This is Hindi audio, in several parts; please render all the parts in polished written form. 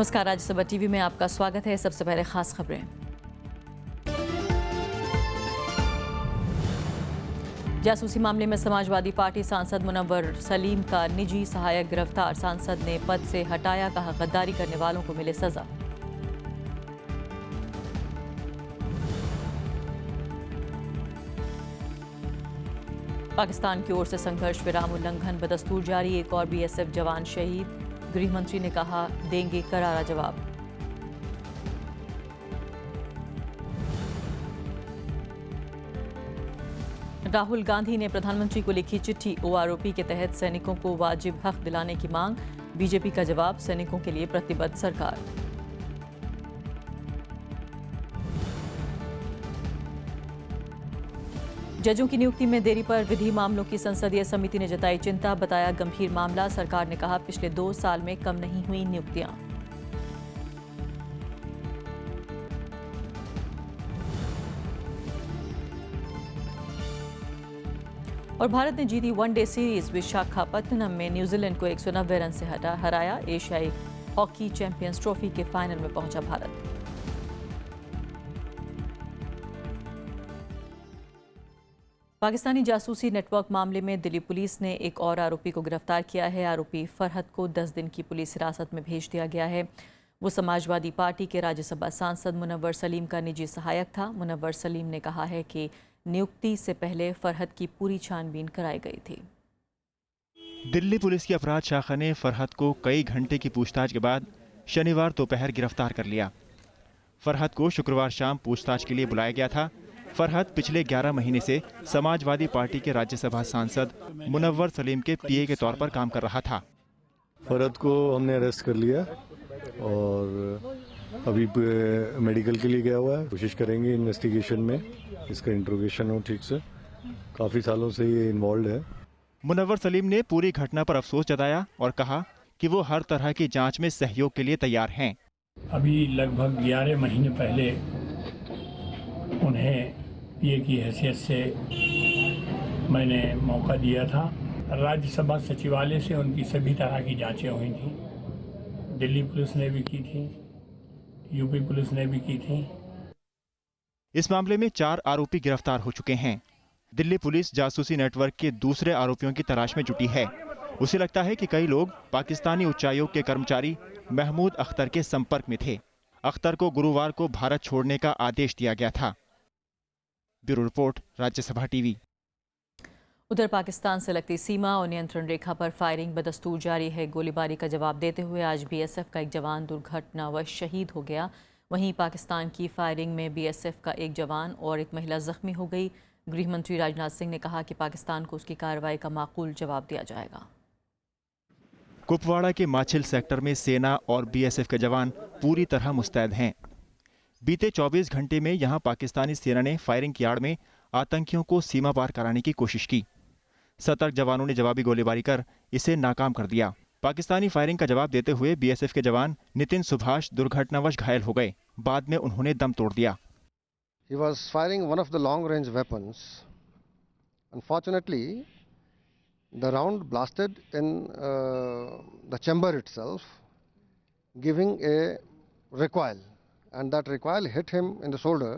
नमस्कार, राज्यसभा टीवी में आपका स्वागत है। सबसे पहले खास खबरें। जासूसी मामले में समाजवादी पार्टी सांसद मुनव्वर सलीम का निजी सहायक गिरफ्तार। सांसद ने पद से हटाया, कहा गद्दारी करने वालों को मिले सजा। पाकिस्तान की ओर से संघर्ष विराम उल्लंघन बदस्तूर जारी, एक और बीएसएफ जवान शहीद। गृह मंत्री ने कहा देंगे करारा जवाब। राहुल गांधी ने प्रधानमंत्री को लिखी चिट्ठी, ओआरओपी के तहत सैनिकों को वाजिब हक दिलाने की मांग। बीजेपी का जवाब, सैनिकों के लिए प्रतिबद्ध सरकार। जजों की नियुक्ति में देरी पर विधि मामलों की संसदीय समिति ने जताई चिंता, बताया गंभीर मामला। सरकार ने कहा पिछले 2 साल में कम नहीं हुई नियुक्तियां। और भारत ने जीती वनडे सीरीज। विशाखापत्तनम में न्यूजीलैंड को 190 रन से हराया। एशियाई हॉकी चैंपियंस ट्रॉफी के फाइनल में पहुंचा भारत। पाकिस्तानी जासूसी नेटवर्क मामले में दिल्ली पुलिस ने एक और आरोपी को गिरफ्तार किया है। आरोपी फरहत को 10 दिन की पुलिस हिरासत में भेज दिया गया है। वो समाजवादी पार्टी के राज्यसभा सांसद मुनव्वर सलीम का निजी सहायक था। मुनव्वर सलीम ने कहा है कि नियुक्ति से पहले फरहत की पूरी छानबीन कराई गई थी। दिल्ली पुलिस की अपराध शाखा ने फरहत को कई घंटे की पूछताछ के बाद शनिवार दोपहर गिरफ्तार कर लिया। फरहत को शुक्रवार शाम पूछताछ के लिए बुलाया गया था। फरहत पिछले 11 महीने से समाजवादी पार्टी के राज्यसभा सांसद मुनव्वर सलीम के पीए के तौर पर काम कर रहा था। फरहत को हमने अरेस्ट कर लिया और अभी मेडिकल के लिए गया हुआ है। कोशिश करेंगे इन्वेस्टिगेशन में इसका इंट्रोगेशन हो ठीक से। काफी सालों से ये इन्वॉल्व है। मुनव्वर सलीम ने पूरी घटना पर अफसोस जताया और कहा कि वो हर तरह की जांच में सहयोग के लिए तैयार हैं। अभी लगभग 11 महीने पहले उन्हें पीए की हैसियत से मैंने मौका दिया था। राज्यसभा सचिवालय से उनकी सभी तरह की जांचें हुई थी। दिल्ली पुलिस ने भी की थी, यूपी पुलिस ने भी की थी। इस मामले में 4 आरोपी गिरफ्तार हो चुके हैं। दिल्ली पुलिस जासूसी नेटवर्क के दूसरे आरोपियों की तलाश में जुटी है। उसे लगता है कि कई लोग पाकिस्तानी उच्चायोग के कर्मचारी महमूद अख्तर के संपर्क में थे। अख्तर को गुरुवार को भारत छोड़ने का आदेश दिया गया था। Bureau report, Rajya Sabha TV. उधर पाकिस्तान से लगती सीमा और नियंत्रण रेखा पर फायरिंग बदस्तूर जारी है। गोलीबारी का जवाब देते हुए आज बीएसएफ का एक जवान दुर्घटनावश शहीद हो गया। वहीं पाकिस्तान की फायरिंग में बीएसएफ का एक जवान और एक महिला जख्मी हो गई। गृह मंत्री राजनाथ सिंह ने कहा कि पाकिस्तान को उसकी कार्रवाई का माकूल जवाब दिया जाएगा। कुपवाड़ा के माछिल सेक्टर में सेना और बीएसएफ के जवान पूरी तरह मुस्तैद हैं। बीते 24 घंटे में यहां पाकिस्तानी सेना ने फायरिंग की आड़ में आतंकियों को सीमा पार कराने की कोशिश की। सतर्क जवानों ने जवाबी गोलीबारी कर इसे नाकाम कर दिया। पाकिस्तानी फायरिंग का जवाब देते हुए बीएसएफ के जवान नितिन सुभाष दुर्घटनावश घायल हो गए। बाद में उन्होंने दम तोड़ दिया। He was firing one of the long-range weapons. Unfortunately, the round blasted in the chamber itself, giving a recoil, and that recoil hit him in the shoulder.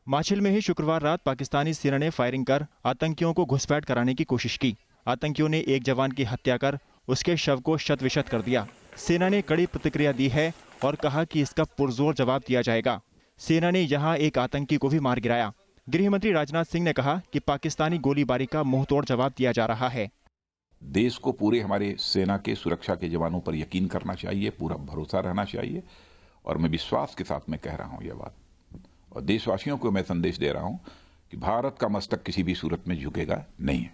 Machil में ही शुक्रवार रात पाकिस्तानी सेना ने फायरिंग कर आतंकियों को घुसपैठ कराने की कोशिश की। आतंकियों ने एक जवान की हत्या कर उसके शव को शत-विशत कर दिया। सेना ने कड़ी प्रतिक्रिया दी है और कहा कि इसका पुरजोर जवाब दिया जाएगा। सेना ने यहां एक आतंकी को भी मार गिराया। गृह मंत्री राजनाथ सिंह ने कहा कि पाकिस्तानी गोलीबारी का मुंहतोड़ जवाब दिया जा रहा है। देश को पूरे हमारे सेना के सुरक्षा के जवानों पर यकीन करना चाहिए, पूरा भरोसा रहना चाहिए। और मैं विश्वास के साथ मैं कह रहा हूं यह बात, और देशवासियों को मैं संदेश दे रहा हूं कि भारत का मस्तक किसी भी सूरत में झुकेगा नहीं है।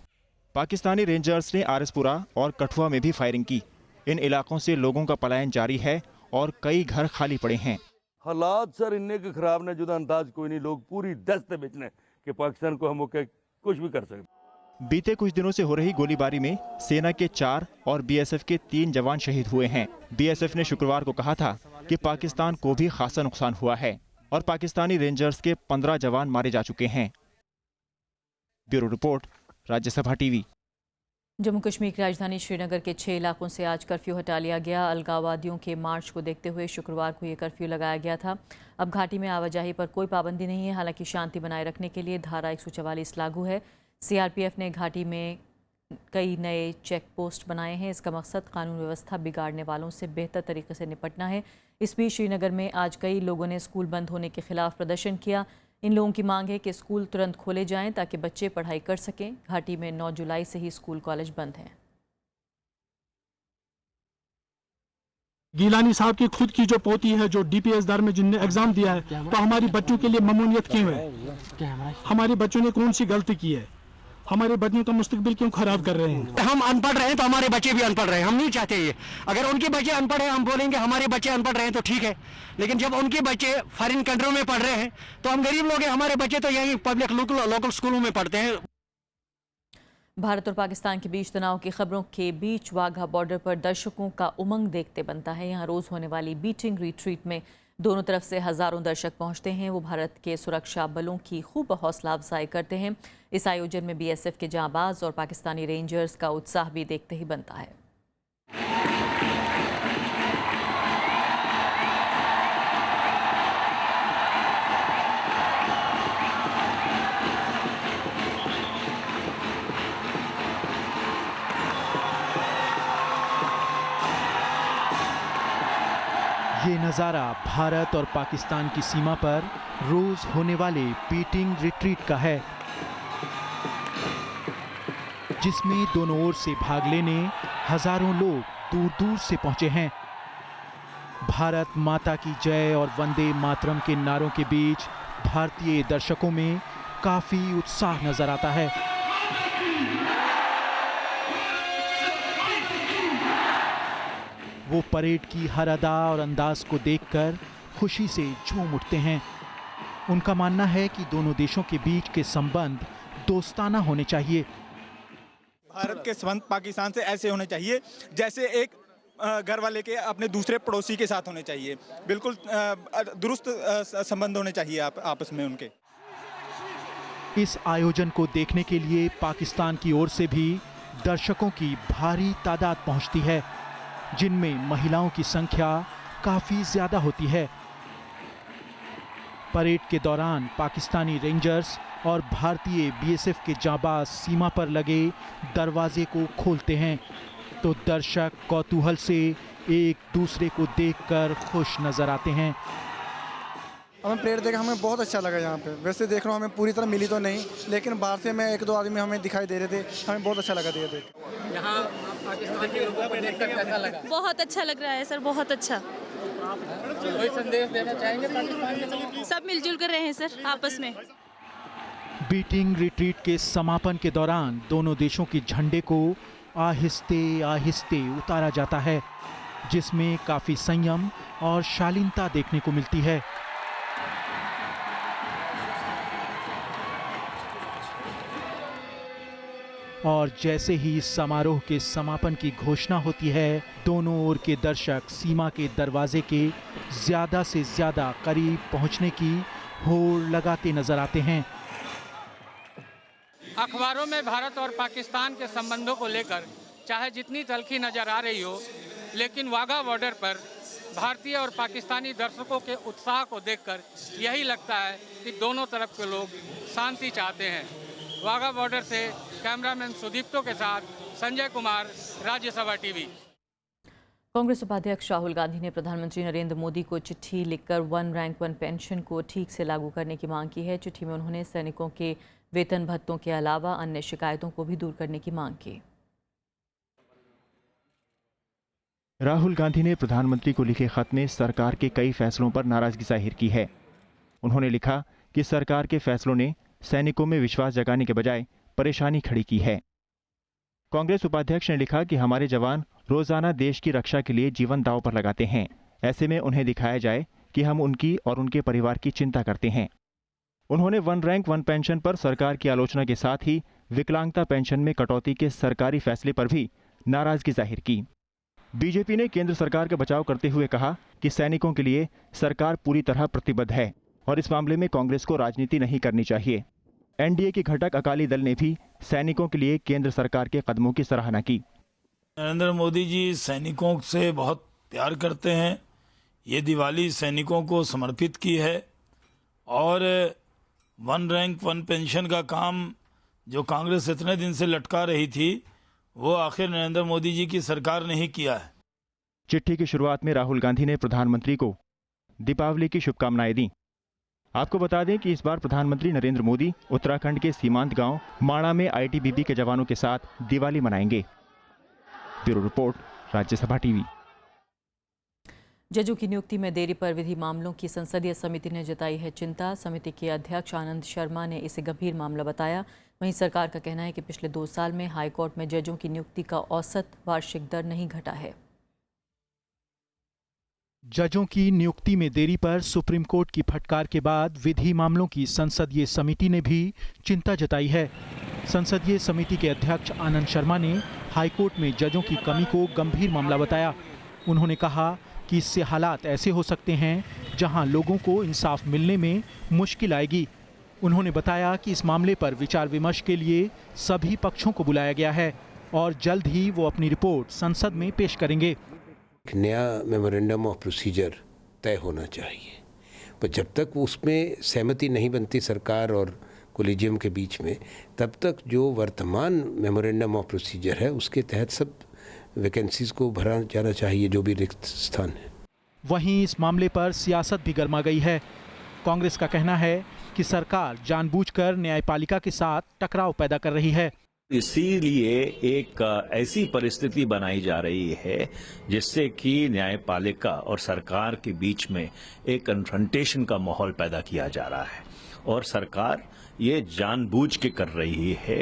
पाकिस्तानी रेंजर्स ने आरएसपुरा और कठुआ में भी फायरिंग की। इन इलाकों से लोगों का पलायन जारी है और कई घर खाली पड़े हैं। हालात सर इन्ने के खराब ने जुदा अंदाज कोई नहीं। लोग पूरी दस्त बेचने कि पाकिस्तान को हम कुछ भी कर सकते। बीते कुछ दिनों से हो रही गोलीबारी में सेना के 4 और बीएसएफ के 3 जवान शहीद हुए हैं। बीएसएफ ने शुक्रवार को कहा था कि पाकिस्तान को भी खासा नुकसान हुआ है और पाकिस्तानी रेंजर्स के 15 जवान मारे जा चुके हैं। Bureau report, Rajya Sabha TV. Jammu Kashmir की राजधानी श्रीनगर के 6 इलाकों से आज कर्फ्यू हटा लिया गया। अलगाववादियों के मार्च को देखते हुए शुक्रवार को ये कर्फ्यू लगाया गया था। अब घाटी में आवाजाही पर कोई पाबंदी नहीं है। हालांकि शांति बनाए रखने के लिए धारा 144 लागू है। सीआरपीएफ ने घाटी में कई नए चेक पोस्ट बनाए हैं। इसका मकसद कानून व्यवस्था बिगाड़ने वालों से बेहतर तरीके से निपटना है। इस बीच श्रीनगर में आज कई लोगों ने स्कूल बंद होने के खिलाफ प्रदर्शन किया। इन लोगों की मांग है कि स्कूल तुरंत खोले जाएं ताकि बच्चे पढ़ाई कर सकें। घाटी में 9 जुलाई से ही स्कूल कॉलेज बंद हैं। गिलानी साहब की खुद की जो पोती है, जो डीपीएस दर में जिनने एग्जाम दिया है, तो हमारी बच्चों के लिए ममूनियत क्यों है? हमारे बच्चों ने कौन सी गलती की है? हमारे बच्चों का मुस्तकबिल क्यों खराब कर रहे हैं? हम अनपढ़ रहे हैं तो हमारे बच्चे भी अनपढ़ रहे हैं। हम नहीं चाहते ये। अगर उनके बच्चे अनपढ़ हैं, हम बोलेंगे हमारे बच्चे अनपढ़ रहे हैं तो ठीक है, लेकिन जब उनके बच्चे फॉरेन कंट्रियों में पढ़ रहे हैं तो हम गरीब लोग हैं, हमारे बच्चे तो यही पब्लिक लोकल स्कूलों में पढ़ते हैं। भारत और पाकिस्तान के बीच तनाव की खबरों के बीच वाघा बॉर्डर पर दर्शकों का उमंग देखते बनता है। यहाँ रोज़ होने वाली बीटिंग रिट्रीट में दोनों तरफ से हज़ारों दर्शक पहुँचते हैं। वो भारत के सुरक्षा बलों की खूब हौसला अफजाई करते हैं। इस आयोजन में बीएसएफ के जांबाज और पाकिस्तानी रेंजर्स का उत्साह भी देखते ही बनता है। ये नज़ारा भारत और पाकिस्तान की सीमा पर रोज होने वाले बीटिंग रिट्रीट का है, जिसमें दोनों ओर से भाग लेने हजारों लोग दूर दूर से पहुंचे हैं। भारत माता की जय और वंदे मातरम के नारों के बीच भारतीय दर्शकों में काफी उत्साह नजर आता है। वो परेड की हर अदा और अंदाज को देखकर खुशी से झूम उठते हैं। उनका मानना है कि दोनों देशों के बीच के संबंध दोस्ताना होने चाहिए। भारत के संबंध पाकिस्तान से ऐसे होने चाहिए जैसे एक घर वाले के अपने दूसरे पड़ोसी के साथ होने चाहिए। बिल्कुल दुरुस्त संबंध होने चाहिए आपस में उनके। इस आयोजन को देखने के लिए पाकिस्तान की ओर से भी दर्शकों की भारी तादाद पहुंचती है, जिनमें महिलाओं की संख्या काफी ज्यादा होती है। परेड के दौरान पाकिस्तानी रेंजर्स और भारतीय बीएसएफ के जांबाज सीमा पर लगे दरवाजे को खोलते हैं, तो दर्शक कौतूहल से एक दूसरे को देखकर खुश नजर आते हैं। हमें परेड देखा, हमें बहुत अच्छा लगा। यहाँ पे वैसे देख रहा हूँ, हमें पूरी तरह मिली तो नहीं, लेकिन बाहर से मैं 1-2 आदमी हमें दिखाई दे रहे थे, हमें बहुत अच्छा लगा देख। यहाँ पाकिस्तान के लोगों को देखकर कैसा लगा? बहुत अच्छा लग रहा है सर, बहुत अच्छा। कोई संदेश देना चाहेंगे पाकिस्तान के लोगों को? सब मिलजुल कर रहे हैं सर आपस में। बीटिंग रिट्रीट के समापन के दौरान दोनों देशों के झंडे को आहिस्ते आहिस्ते उतारा जाता है, जिसमें काफी संयम और शालीनता देखने को मिलती है। और जैसे ही समारोह के समापन की घोषणा होती है, दोनों ओर के दर्शक सीमा के दरवाजे के ज्यादा से ज्यादा करीब पहुंचने की होड़ लगाते नजर आते हैं। अखबारों में भारत और पाकिस्तान के संबंधों को लेकर चाहे जितनी तल्खी नजर आ रही हो, लेकिन वाघा बॉर्डर पर भारतीय और पाकिस्तानी दर्शकों के उत्साह को देखकर यही लगता है कि दोनों तरफ के लोग शांति चाहते हैं। वाघा बॉर्डर से कैमरामैन सुदीप्तो के साथ संजय कुमार, राज्यसभा टीवी। कांग्रेस उपाध्यक्ष राहुल गांधी ने प्रधानमंत्री नरेंद्र मोदी को चिट्ठी लिखकर 1 रैंक 1 पेंशन को ठीक से लागू करने की मांग की है। चिट्ठी में उन्होंने सैनिकों के वेतन भत्तों के अलावा अन्य शिकायतों को भी दूर करने की मांग की। राहुल गांधी ने प्रधानमंत्री को लिखे खत में सरकार के कई फैसलों पर नाराजगी जाहिर की है। उन्होंने लिखा कि सरकार के फैसलों ने सैनिकों में विश्वास जगाने के बजाय परेशानी खड़ी की है। कांग्रेस उपाध्यक्ष ने लिखा कि हमारे जवान रोजाना देश की रक्षा के लिए जीवन दांव पर लगाते हैं। ऐसे में उन्हें दिखाया जाए कि हम उनकी और उनके परिवार की चिंता करते हैं। उन्होंने 1 रैंक 1 पेंशन पर सरकार की आलोचना के साथ ही विकलांगता पेंशन में कटौती के सरकारी फैसले पर भी नाराजगी जाहिर की। बीजेपी ने केंद्र सरकार का बचाव करते हुए कहा कि सैनिकों के लिए सरकार पूरी तरह प्रतिबद्ध है और इस मामले में कांग्रेस को राजनीति नहीं करनी चाहिए। एनडीए के घटक अकाली दल ने भी सैनिकों के लिए केंद्र सरकार के कदमों की सराहना की। नरेंद्र मोदी जी सैनिकों से बहुत प्यार करते हैं। ये दिवाली सैनिकों को समर्पित की है और वन रैंक वन पेंशन का काम जो कांग्रेस इतने दिन से लटका रही थी वो आखिर नरेंद्र मोदी जी की सरकार ने ही किया है। चिट्ठी की शुरुआत में राहुल गांधी ने प्रधानमंत्री को दीपावली की शुभकामनाएं दी। आपको बता दें कि इस बार प्रधानमंत्री नरेंद्र मोदी उत्तराखंड के सीमांत गांव माणा में आईटीबीपी के जवानों के साथ दिवाली मनाएंगे। Bureau report, Rajya Sabha TV. जजों की नियुक्ति में देरी पर विधि मामलों की संसदीय समिति ने जताई है चिंता। समिति के अध्यक्ष आनंद शर्मा ने इसे गंभीर मामला बताया। वहीं सरकार का कहना है कि पिछले 2 साल में हाईकोर्ट में जजों की नियुक्ति का औसत वार्षिक दर नहीं घटा है। जजों की नियुक्ति में देरी पर सुप्रीम कोर्ट की फटकार के बाद विधि मामलों की संसदीय समिति ने भी चिंता जताई है। संसदीय समिति के अध्यक्ष आनंद शर्मा ने हाईकोर्ट में जजों की कमी को गंभीर मामला बताया। उन्होंने कहा कि इससे हालात ऐसे हो सकते हैं जहां लोगों को इंसाफ मिलने में मुश्किल आएगी। उन्होंने बताया कि इस मामले पर विचार विमर्श के लिए सभी पक्षों को बुलाया गया है और जल्द ही वो अपनी रिपोर्ट संसद में पेश करेंगे। नया मेमोरेंडम ऑफ प्रोसीजर तय होना चाहिए, पर जब तक उसमें सहमति नहीं बनती सरकार और कोलिजियम के बीच में, तब तक जो वर्तमान मेमोरेंडम ऑफ प्रोसीजर है उसके तहत सब वैकेंसीज को भरा जाना चाहिए जो भी रिक्त स्थान है। वहीं इस मामले पर सियासत भी गर्मा गई है। कांग्रेस का कहना है कि सरकार जानबूझकर न्यायपालिका के साथ टकराव पैदा कर रही है। इसीलिए एक ऐसी परिस्थिति बनाई जा रही है जिससे कि न्यायपालिका और सरकार के बीच में एक कन्फ्रंटेशन का माहौल पैदा किया जा रहा है और सरकार ये जानबूझ के कर रही है।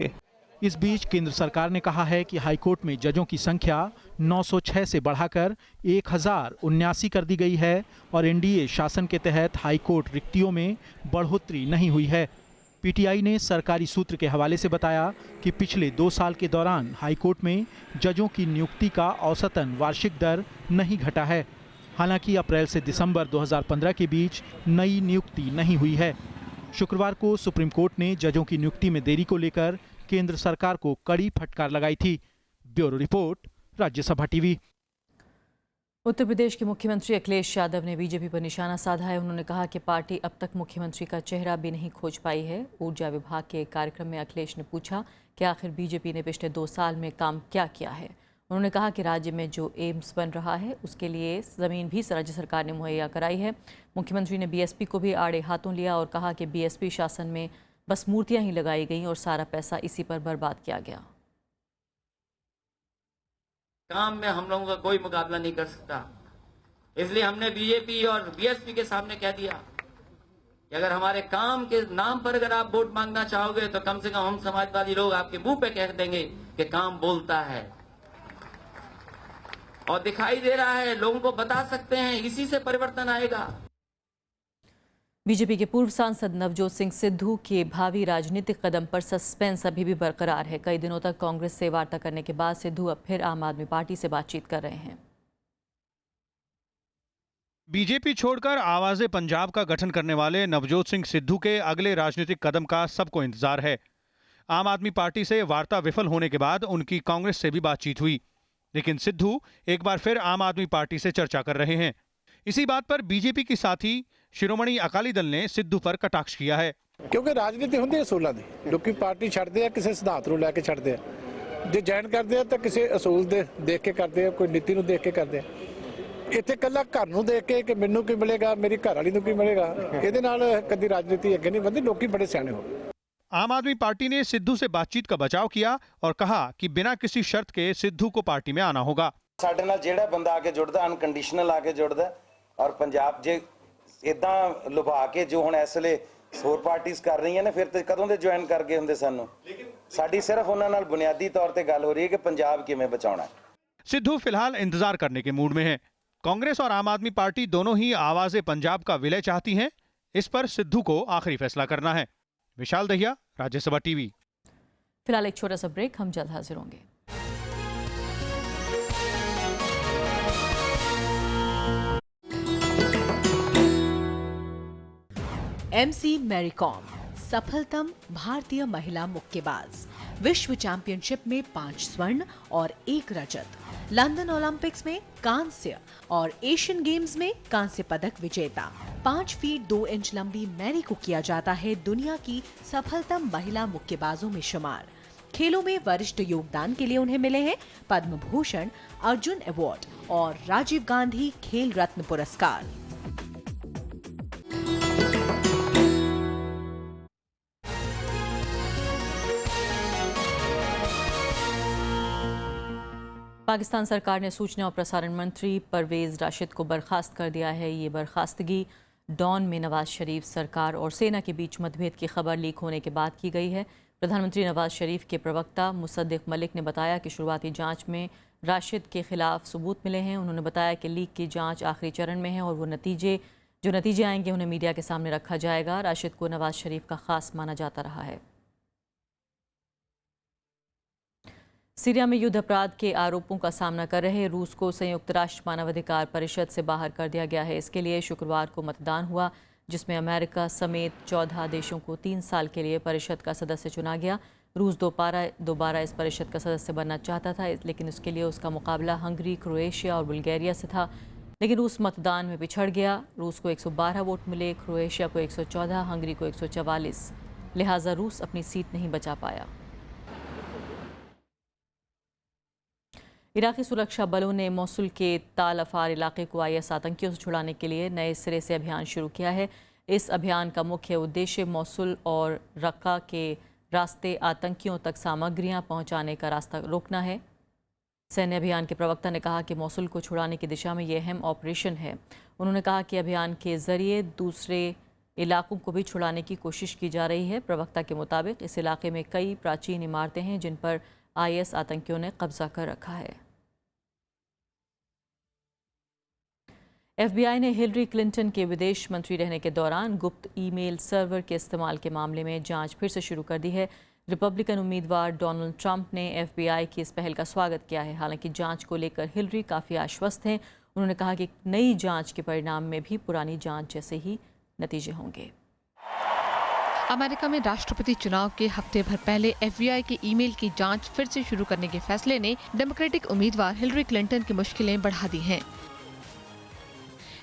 इस बीच केंद्र सरकार ने कहा है कि हाईकोर्ट में जजों की संख्या 906 से बढ़ाकर 1079 कर दी गई है और एनडीए शासन के तहत हाईकोर्ट रिक्तियों में बढ़ोतरी नहीं हुई है। पीटीआई ने सरकारी सूत्र के हवाले से बताया कि पिछले 2 साल के दौरान हाईकोर्ट में जजों की नियुक्ति का औसतन वार्षिक दर नहीं घटा है। हालांकि अप्रैल से दिसंबर 2015 के बीच नई नियुक्ति नहीं हुई है। शुक्रवार को सुप्रीम कोर्ट ने जजों की नियुक्ति में देरी को लेकर केंद्र सरकार को कड़ी फटकार लगाई थी। Bureau report, Rajya Sabha TV. Uttar Pradesh के मुख्यमंत्री अखिलेश यादव ने बीजेपी पर निशाना साधा है। उन्होंने कहा कि पार्टी अब तक मुख्यमंत्री का चेहरा भी नहीं खोज पाई है। ऊर्जा विभाग के एक कार्यक्रम में अखिलेश ने पूछा कि आखिर बीजेपी ने पिछले 2 साल में काम क्या किया है। उन्होंने कहा कि राज्य में जो एम्स बन रहा है उसके लिए ज़मीन भी राज्य सरकार ने मुहैया कराई है। मुख्यमंत्री ने बीएसपी को भी आड़े हाथों लिया और कहा कि बीएसपी शासन में बस मूर्तियां ही लगाई गईं और सारा पैसा इसी पर बर्बाद किया गया। काम में हम लोगों का कोई मुकाबला नहीं कर सकता, इसलिए हमने बीजेपी और बीएसपी के सामने कह दिया कि अगर हमारे काम के नाम पर अगर आप वोट मांगना चाहोगे तो कम से कम हम समाजवादी लोग आपके मुंह पे कह देंगे कि काम बोलता है और दिखाई दे रहा है, लोगों को बता सकते हैं, इसी से परिवर्तन आएगा। बीजेपी के पूर्व सांसद नवजोत सिंह सिद्धू के भावी राजनीतिक कदम पर सस्पेंस अभी भी बरकरार है। कई दिनों तक कांग्रेस से वार्ता करने के बाद सिद्धू अब फिर आम आदमी पार्टी से बातचीत कर रहे हैं। बीजेपी छोड़कर आवाज़े पंजाब का गठन करने वाले नवजोत सिंह सिद्धू के अगले राजनीतिक कदम का सबको इंतजार है। आम आदमी पार्टी से वार्ता विफल होने के बाद उनकी कांग्रेस से भी बातचीत हुई, लेकिन सिद्धू एक बार फिर आम आदमी पार्टी से चर्चा कर रहे हैं। इसी बात पर बीजेपी के साथी शिरोमणि अकाली दल ने सिद्धू पर कटाक्ष किया है। क्योंकि राजनीति ਹੁੰਦੀ ਹੈ ਅਸੂਲਾਂ ਦੀ, ਲੋਕੀ ਪਾਰਟੀ ਛੱਡਦੇ ਆ ਕਿਸੇ ਸਿਧਾਂਤ ਨੂੰ ਲੈ ਕੇ ਛੱਡਦੇ ਆ, ਜੇ ਜੁਆਇਨ ਕਰਦੇ ਆ ਤਾਂ ਕਿਸੇ ਅਸੂਲ ਦੇ ਦੇਖ ਕੇ ਕਰਦੇ ਆ, ਕੋਈ ਨੀਤੀ ਨੂੰ ਦੇਖ ਕੇ ਕਰਦੇ ਆ। ਇੱਥੇ ਕੱਲਾ ਘਰ ਨੂੰ ਦੇਖ ਕੇ ਕਿ ਮੈਨੂੰ ਕੀ ਮਿਲੇਗਾ, ਮੇਰੀ ਘਰ ਵਾਲੀ ਨੂੰ ਕੀ ਮਿਲੇਗਾ, ਇਹਦੇ ਨਾਲ ਕਦੀ ਰਾਜਨੀਤੀ ਅੱਗੇ ਨਹੀਂ ਵਧਦੀ। ਲੋਕੀ ਬੜੇ ਸਿਆਣੇ ਹੋ ਗਏ। आम आदमी पार्टी ने सिद्धू से बातचीत का बचाव किया और कहा कि बिना किसी शर्त के सिद्धू को पार्टी में आना होगा। ਸਾਡੇ ਨਾਲ ਜਿਹੜਾ ਬੰਦਾ ਆ ਕੇ ਜੁੜਦਾ ਅਨਕੰਡੀਸ਼ਨਲ ਆ ਕੇ ਜੁੜਦਾ ਔਰ ਪੰਜਾਬ ਜੇ ਇਦਾਂ ਲੁਭਾ ਕੇ ਜੋ ਹੁਣ ਇਸ ਵੇਲੇ ਹੋਰ ਪਾਰਟੀਆਂ ਕਰ ਰਹੀਆਂ ਨੇ ਫਿਰ ਤੇ ਕਦੋਂ ਦੇ ਜੁਆਇਨ ਕਰ ਗਏ ਹੁੰਦੇ ਸਾਨੂੰ। ਸਾਡੀ ਸਿਰਫ ਉਹਨਾਂ ਨਾਲ ਬੁਨਿਆਦੀ ਤੌਰ ਤੇ ਗੱਲ ਹੋ ਰਹੀ ਹੈ ਕਿ ਪੰਜਾਬ ਕਿਵੇਂ ਬਚਾਉਣਾ ਹੈ। सिद्धू फिलहाल इंतजार करने के मूड में है। कांग्रेस और आम आदमी पार्टी दोनों ही आवाज़े पंजाब का विलय चाहती हैं। इस पर सिद्धू को आखिरी फैसला करना है। विशाल दहिया, राज्यसभा टीवी। फिलहाल एक छोटा सा ब्रेक, हम जल्द हाजिर होंगे। MC मैरी कॉम सफलतम भारतीय महिला मुक्केबाज। विश्व चैंपियनशिप में 5 स्वर्ण और 1 रजत, लंदन ओलंपिक्स में कांस्य और एशियन गेम्स में कांस्य पदक विजेता। 5 फीट 2 इंच लंबी मैरी को किया जाता है दुनिया की सफलतम महिला मुक्केबाजों में शुमार। खेलों में वरिष्ठ योगदान के लिए उन्हें मिले हैं पद्म भूषण, अर्जुन अवार्ड और राजीव गांधी खेल रत्न पुरस्कार। पाकिस्तान सरकार ने सूचना और प्रसारण मंत्री परवेज राशिद को बर्खास्त कर दिया है। ये बर्खास्तगी डॉन में नवाज शरीफ सरकार और सेना के बीच मतभेद की खबर लीक होने के बाद की गई है। प्रधानमंत्री नवाज शरीफ के प्रवक्ता मुसद्दिक मलिक ने बताया कि शुरुआती जांच में राशिद के खिलाफ सबूत मिले हैं। उन्होंने बताया कि लीक की जांच आखिरी चरण में है और वो जो नतीजे आएंगे उन्हें मीडिया के सामने रखा जाएगा। राशिद को नवाज शरीफ का खास माना जाता रहा है। सीरिया में युद्ध अपराध के आरोपों का सामना कर रहे रूस को संयुक्त राष्ट्र मानवाधिकार परिषद से बाहर कर दिया गया है। इसके लिए शुक्रवार को मतदान हुआ, जिसमें अमेरिका समेत 14 देशों को 3 साल के लिए परिषद का सदस्य चुना गया। रूस दोबारा इस परिषद का सदस्य बनना चाहता था, लेकिन उसके लिए उसका मुकाबला हंगरी, क्रोएशिया और बुल्गारिया से था। लेकिन रूस मतदान में पिछड़ गया। रूस को 112 वोट मिले, क्रोएशिया को 114, हंगरी को 144। लिहाजा रूस अपनी सीट नहीं बचा पाया। इराकी सुरक्षा बलों ने मोसुल के ताल अफार इलाके को IS आतंकियों से छुड़ाने के लिए नए सिरे से अभियान शुरू किया है। इस अभियान का मुख्य उद्देश्य मोसुल और रक्का के रास्ते आतंकियों तक सामग्रियां पहुंचाने का रास्ता रोकना है। सैन्य अभियान के प्रवक्ता ने कहा कि मोसुल को छुड़ाने की दिशा में यह अहम ऑपरेशन है। उन्होंने कहा कि अभियान के जरिए दूसरे इलाकों को भी छुड़ाने की कोशिश की जा रही है। प्रवक्ता के मुताबिक इस इलाके में कई प्राचीन इमारतें हैं जिन पर IS आतंकियों ने कब्जा कर रखा है। FBI ने हिलरी क्लिंटन के विदेश मंत्री रहने के दौरान गुप्त ईमेल सर्वर के इस्तेमाल के मामले में जांच फिर से शुरू कर दी है। रिपब्लिकन उम्मीदवार डोनाल्ड ट्रंप ने FBI की इस पहल का स्वागत किया है। हालांकि जांच को लेकर हिलरी काफ़ी आश्वस्त हैं। उन्होंने कहा कि नई जांच के परिणाम में भी पुरानी जांच जैसे ही नतीजे होंगे। अमेरिका में राष्ट्रपति चुनाव के हफ्ते भर पहले FBI की ईमेल की जांच फिर से शुरू करने के फैसले ने डेमोक्रेटिक उम्मीदवार हिलरी क्लिंटन की मुश्किलें बढ़ा दी हैं।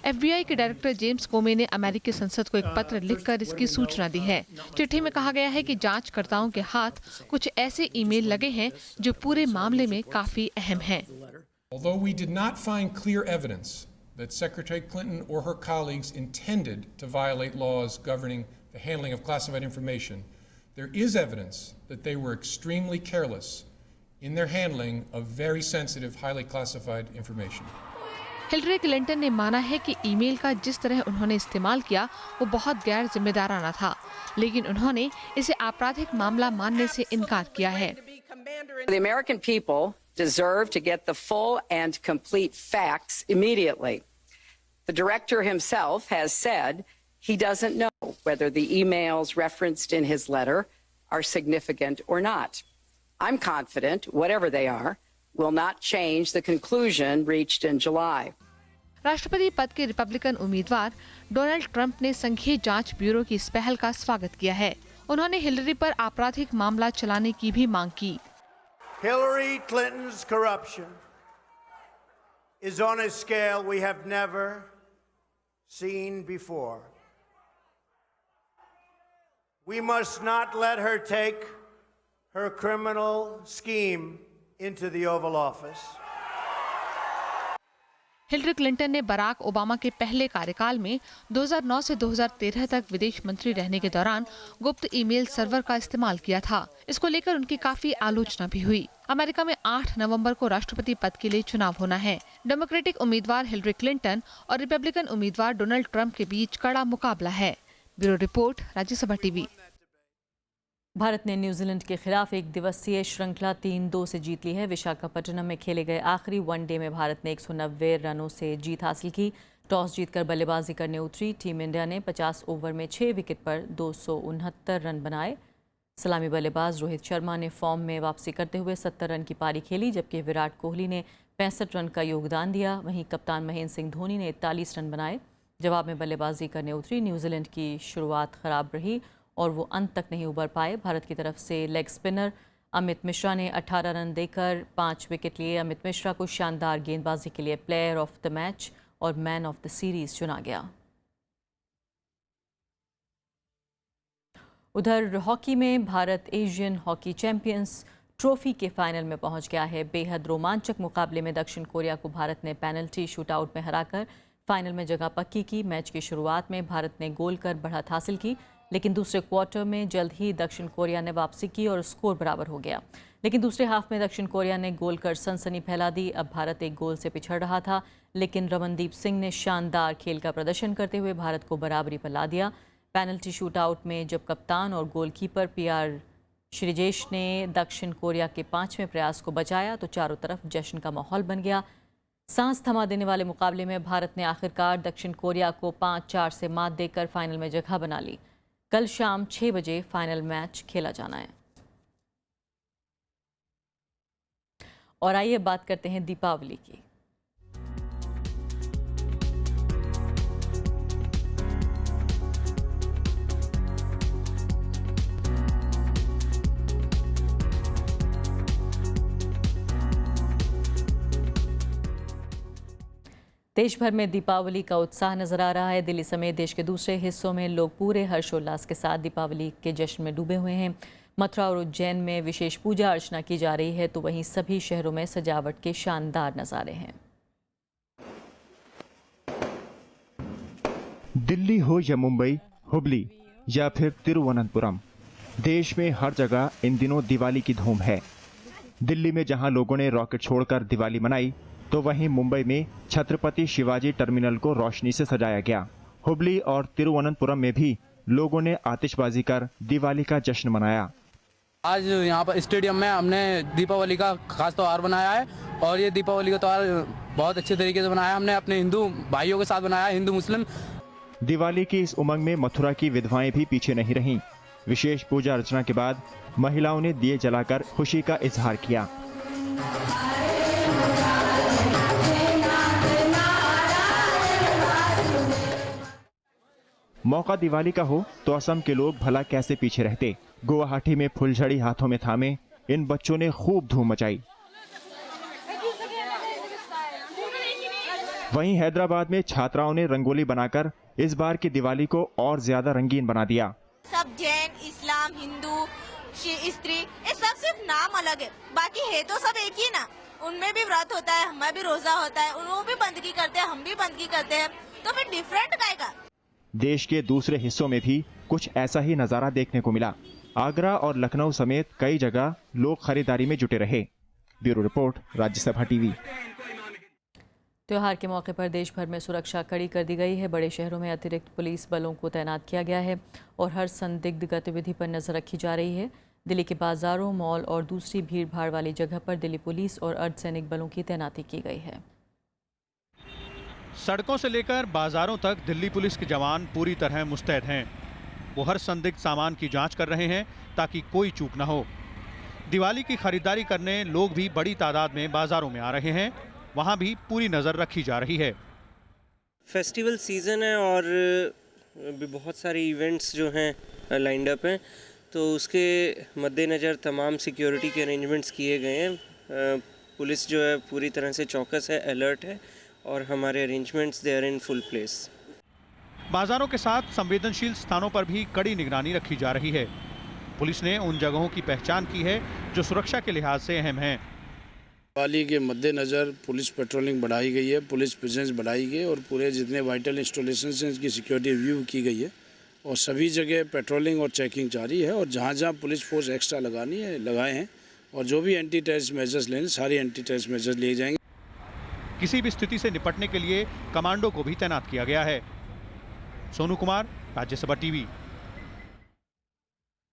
FBI के डायरेक्टर जेम्स कोमे ने अमेरिकी संसद को एक पत्र लिखकर इसकी सूचना दी है। चिट्ठी में कहा गया है कि जांचकर्ताओं के हाथ कुछ ऐसे ईमेल लगे हैं जो पूरे मामले में काफी अहम हैं। Although we did not find clear evidence that Secretary Clinton or her colleagues intended to violate laws governing the handling of classified information, there is evidence that they were extremely careless in their handling of very sensitive, highly classified information. Hillary Clinton ने माना है कि ईमेल का जिस तरह उन्होंने इस्तेमाल किया वो बहुत गैर जिम्मेदाराना था, लेकिन उन्होंने इसे आपराधिक मामला मानने से इनकार किया है। The American people deserve to get the full and complete facts immediately. The director himself has said he doesn't know whether the emails referenced in his letter are significant or not. I'm confident, whatever they are, will not change the conclusion reached in July. राष्ट्रपति पद के रिपब्लिकन उम्मीदवार डोनाल्ड ट्रंप ने संघीय जांच ब्यूरो की इस पहल का स्वागत किया है। उन्होंने हिलरी पर आपराधिक मामला चलाने की भी मांग की। Hillary Clinton's corruption is on a scale we have never seen before. We must not let her take her criminal scheme into the Oval Office. Hillary Clinton ने बराक ओबामा के पहले कार्यकाल में 2009 से 2013 तक विदेश मंत्री रहने के दौरान गुप्त ईमेल सर्वर का इस्तेमाल किया था। इसको लेकर उनकी काफी आलोचना भी हुई। अमेरिका में 8 नवंबर को राष्ट्रपति पद के लिए चुनाव होना है। डेमोक्रेटिक उम्मीदवार हिलरी क्लिंटन और रिपब्लिकन उम्मीदवार डोनाल्ड ट्रंप के बीच कड़ा मुकाबला है। Bureau report, Rajya Sabha TV. Bharat ने न्यूजीलैंड के खिलाफ एक दिवसीय श्रृंखला 3-2 से जीत ली है। विशाखापट्टनम में खेले गए आखिरी वनडे में भारत ने 190 रनों से जीत हासिल की। टॉस जीतकर बल्लेबाजी करने उतरी टीम इंडिया ने 50 ओवर में 6 विकेट पर 269 रन बनाए। सलामी बल्लेबाज रोहित शर्मा ने फॉर्म में वापसी करते हुए 70 रन की पारी खेली, जबकि विराट कोहली ने 65 रन का योगदान दिया। वहीं कप्तान महेंद्र सिंह धोनी ने 41 रन बनाए। जवाब में बल्लेबाजी करने उतरी न्यूजीलैंड की शुरुआत खराब रही और वो अंत तक नहीं उबर पाए। भारत की तरफ से लेग स्पिनर अमित मिश्रा ने 18 रन देकर 5 विकेट लिए। अमित मिश्रा को शानदार गेंदबाजी के लिए प्लेयर ऑफ द मैच और मैन ऑफ द सीरीज चुना गया। उधर हॉकी में Bharat Asian hockey champions trophy के फाइनल में पहुंच गया है। बेहद रोमांचक मुकाबले में दक्षिण कोरिया को भारत ने पेनल्टी शूटआउट में हराकर फाइनल में जगह पक्की की। मैच की शुरुआत में भारत ने गोल कर बढ़त हासिल की, लेकिन दूसरे क्वार्टर में जल्द ही दक्षिण कोरिया ने वापसी की और स्कोर बराबर हो गया। लेकिन दूसरे हाफ में दक्षिण कोरिया ने गोल कर सनसनी फैला दी। अब भारत एक गोल से पिछड़ रहा था, लेकिन रमनदीप सिंह ने शानदार खेल का प्रदर्शन करते हुए भारत को बराबरी पर ला दिया। पेनल्टी शूटआउट में जब कप्तान और गोलकीपर PR श्रीजेश ने दक्षिण कोरिया के 5वें प्रयास को बचाया तो चारों तरफ जश्न का माहौल बन गया। सांस थमा देने वाले मुकाबले में भारत ने आखिरकार दक्षिण कोरिया को 5-4 से मात देकर फाइनल में जगह बना ली। कल शाम 6 बजे फाइनल मैच खेला जाना है। और आइए बात करते हैं दीपावली की। देश भर में दीपावली का उत्साह नजर आ रहा है। दिल्ली समेत देश के दूसरे हिस्सों में लोग पूरे हर्षोल्लास के साथ दीपावली के जश्न में डूबे हुए हैं। मथुरा और उज्जैन में विशेष पूजा अर्चना की जा रही है, तो वहीं सभी शहरों में सजावट के शानदार नज़ारे हैं। दिल्ली हो या मुंबई, हुबली या फिर तिरुवनंतपुरम, देश में हर जगह इन दिनों दिवाली की धूम है। दिल्ली में जहां लोगों ने रॉकेट छोड़कर दिवाली मनाई, तो वहीं मुंबई में छत्रपति शिवाजी टर्मिनल को रोशनी से सजाया गया। हुबली और तिरुवनंतपुरम में भी लोगों ने आतिशबाजी कर दिवाली का जश्न मनाया। आज यहाँ पर स्टेडियम में हमने दीपावली का खास त्योहार बनाया है और ये दीपावली का त्योहार बहुत अच्छे तरीके से बनाया। हमने अपने हिंदू भाइयों के साथ बनाया, हिंदू मुस्लिम। दिवाली की इस उमंग में मथुरा की विधवाएं भी पीछे नहीं रहीं। विशेष पूजा अर्चना के बाद महिलाओं ने दिए जलाकर खुशी का इजहार किया। मौका दिवाली का हो तो असम के लोग भला कैसे पीछे रहते। गुवाहाटी में फुलझड़ी हाथों में थामे इन बच्चों ने खूब धूम मचाई। वहीं हैदराबाद में छात्राओं ने रंगोली बनाकर इस बार की दिवाली को और ज्यादा रंगीन बना दिया। सब जैन, इस्लाम, हिंदू, स्त्री, ये सब सिर्फ नाम अलग है, बाकी है तो सब एक ही ना। उनमें भी व्रत होता है, हमें भी रोजा होता है, उन्होंने भी बंदगी करते हैं, हम भी बंदगी करते हैं, तो फिर डिफरेंट काय का। देश के दूसरे हिस्सों में भी कुछ ऐसा ही नजारा देखने को मिला। आगरा और लखनऊ समेत कई जगह लोग खरीदारी में जुटे रहे। Bureau report, Rajya Sabha TV. त्योहार के मौके पर देश भर में सुरक्षा कड़ी कर दी गई है। बड़े शहरों में अतिरिक्त पुलिस बलों को तैनात किया गया है और हर संदिग्ध गतिविधि पर नजर रखी जा रही है। दिल्ली के बाजारों, मॉल और दूसरी भीड़ भाड़ वाली जगह पर दिल्ली पुलिस और अर्धसैनिक बलों की तैनाती की गई है। सड़कों से लेकर बाजारों तक दिल्ली पुलिस के जवान पूरी तरह मुस्तैद हैं। वो हर संदिग्ध सामान की जांच कर रहे हैं ताकि कोई चूक न हो। दिवाली की खरीदारी करने लोग भी बड़ी तादाद में बाजारों में आ रहे हैं। वहां भी पूरी नज़र रखी जा रही है। फेस्टिवल सीज़न है और भी बहुत सारे इवेंट्स जो हैं लाइंड अप हैं, तो उसके मद्देनज़र तमाम सिक्योरिटी के अरेंजमेंट्स किए गए हैं। पुलिस जो है पूरी तरह से चौकस है, अलर्ट है और हमारे arrangements they are in full place. बाजारों के साथ संवेदनशील स्थानों पर भी कड़ी निगरानी रखी जा रही है। पुलिस ने उन जगहों की पहचान की है जो सुरक्षा के लिहाज से अहम हैं। दिवाली के मद्देनज़र पुलिस पेट्रोलिंग बढ़ाई गई है, पुलिस प्रेजेंस बढ़ाई गई है और पूरे जितने वाइटल इंस्टॉलेशन हैं इसकी सिक्योरिटी रिव्यू की गई है और सभी जगह पेट्रोलिंग और चेकिंग जारी है और जहाँ जहाँ पुलिस फोर्स एक्स्ट्रा लगानी है लगाए हैं और जो भी एंटी टेररिस्ट मेजर्स लेने सारे एंटी टेररिस्ट मेजर्स लिए जाएंगे। किसी भी स्थिति से निपटने के लिए कमांडो को भी तैनात किया गया है। सोनू कुमार, राज्यसभा टीवी।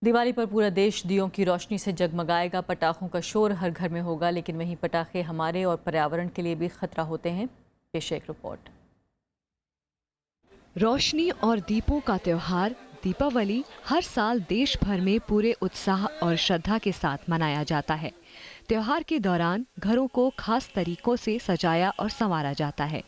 दिवाली पर पूरा देश दियों की रोशनी से जगमगाएगा। पटाखों का शोर हर घर में होगा, लेकिन वहीं पटाखे हमारे और पर्यावरण के लिए भी खतरा होते हैं। पेश एक रिपोर्ट। रोशनी और दीपों का त्योहार दीपावली हर साल देश भर में पूरे उत्साह और श्रद्धा के साथ मनाया जाता है। त्योहार के दौरान घरों को खास तरीकों से सजाया और संवारा जाता है।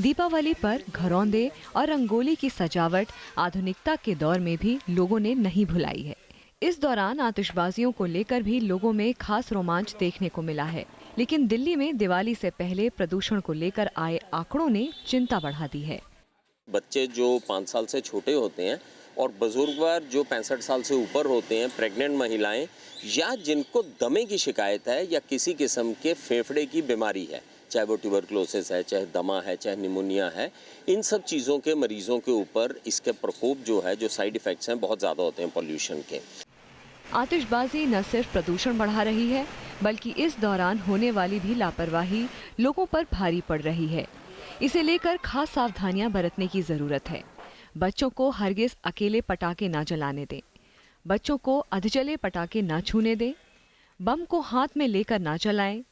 दीपावली पर घरौंदे और रंगोली की सजावट आधुनिकता के दौर में भी लोगों ने नहीं भुलाई है। इस दौरान आतिशबाजियों को लेकर भी लोगों में खास रोमांच देखने को मिला है। लेकिन दिल्ली में दिवाली से पहले प्रदूषण को लेकर आए आंकड़ों ने चिंता बढ़ा दी है। बच्चे जो 5 साल से छोटे होते हैं और बुजुर्ग जो 65 साल से ऊपर होते हैं, प्रेग्नेंट महिलाएं या जिनको दमे की शिकायत है या किसी किस्म के फेफड़े की बीमारी है, चाहे वो ट्यूबरकुलोसिस है, चाहे दमा है, चाहे निमोनिया है, इन सब चीज़ों के मरीजों के ऊपर इसके प्रकोप जो है, जो साइड इफ़ेक्ट्स हैं, बहुत ज़्यादा होते हैं पॉल्यूशन के। आतिशबाजी न सिर्फ प्रदूषण बढ़ा रही है, बल्कि इस दौरान होने वाली भी लापरवाही लोगों पर भारी पड़ रही है। इसे लेकर खास सावधानियां बरतने की जरूरत है। बच्चों को हरगिज अकेले पटाखे ना जलाने दें। बच्चों को अधजले पटाखे ना छूने दें। बम को हाथ में लेकर ना चलाएं।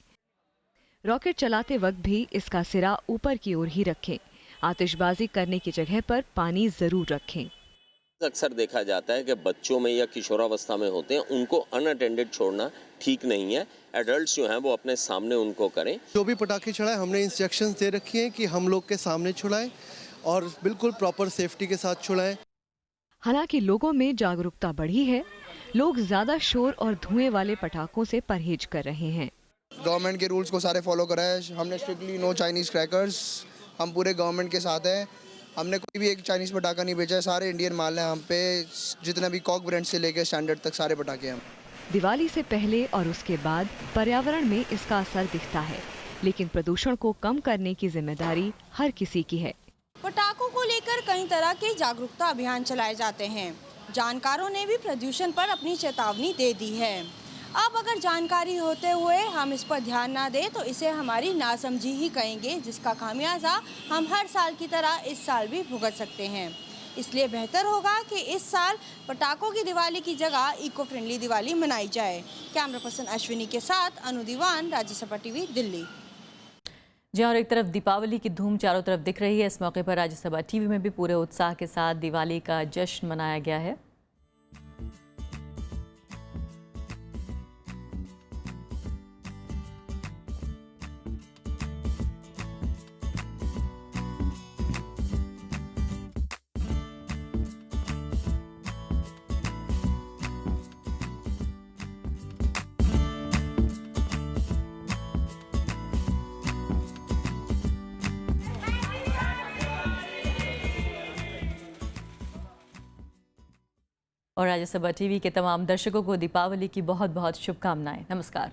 रॉकेट चलाते वक्त भी इसका सिरा ऊपर की ओर ही रखें। आतिशबाजी करने की जगह पर पानी जरूर रखें। अक्सर देखा जाता है कि बच्चों में या किशोरावस्था में होते हैं, उनको अनअटेंडेड छोड़ना ठीक नहीं है। एडल्ट्स जो हैं वो अपने सामने उनको करें। जो भी पटाखे छुड़ाएं, हमने इंस्ट्रक्शंस दे रखी हैं कि हम लोग के सामने छुड़ाएं और बिल्कुल प्रॉपर सेफ्टी के साथ छुड़ाएं। हालांकि लोगों में जागरूकता बढ़ी है। लोग ज्यादा शोर और धुएं वाले पटाखों से परहेज कर रहे हैं। गवर्नमेंट के रूल्स को सारे फॉलो करा है। हमने स्ट्रिक्टली नो चाइनीज क्रैकर्स, हम पूरे गवर्नमेंट के साथ हैं। हमने कोई भी एक चाइनीज पटाखा नहीं बेचा है, सारे इंडियन माल हैं। हम पे जितने भी कॉक ब्रांड से लेकर स्टैंडर्ड तक सारे पटाखे हैं। दिवाली से पहले और उसके बाद पर्यावरण में इसका असर दिखता है, लेकिन प्रदूषण को कम करने की जिम्मेदारी हर किसी की है। पटाखों को लेकर कई तरह के जागरूकता अभियान चलाए जाते हैं। जानकारों ने भी प्रदूषण पर अपनी चेतावनी दे दी है। अब अगर जानकारी होते हुए हम इस पर ध्यान ना दें तो इसे हमारी नासमझी ही कहेंगे, जिसका खामियाजा हम हर साल की तरह इस साल भी भुगत सकते हैं। इसलिए बेहतर होगा कि इस साल पटाखों की दिवाली की जगह इको फ्रेंडली दिवाली मनाई जाए। कैमरा पर्सन अश्विनी के साथ अनु दीवान, राज्यसभा टीवी, दिल्ली। जी, और एक तरफ दीपावली की धूम चारों तरफ दिख रही है। इस मौके पर राज्यसभा टीवी में भी पूरे उत्साह के साथ दिवाली का जश्न मनाया गया है। और राज्यसभा टीवी के तमाम दर्शकों को दीपावली की बहुत बहुत शुभकामनाएं। नमस्कार।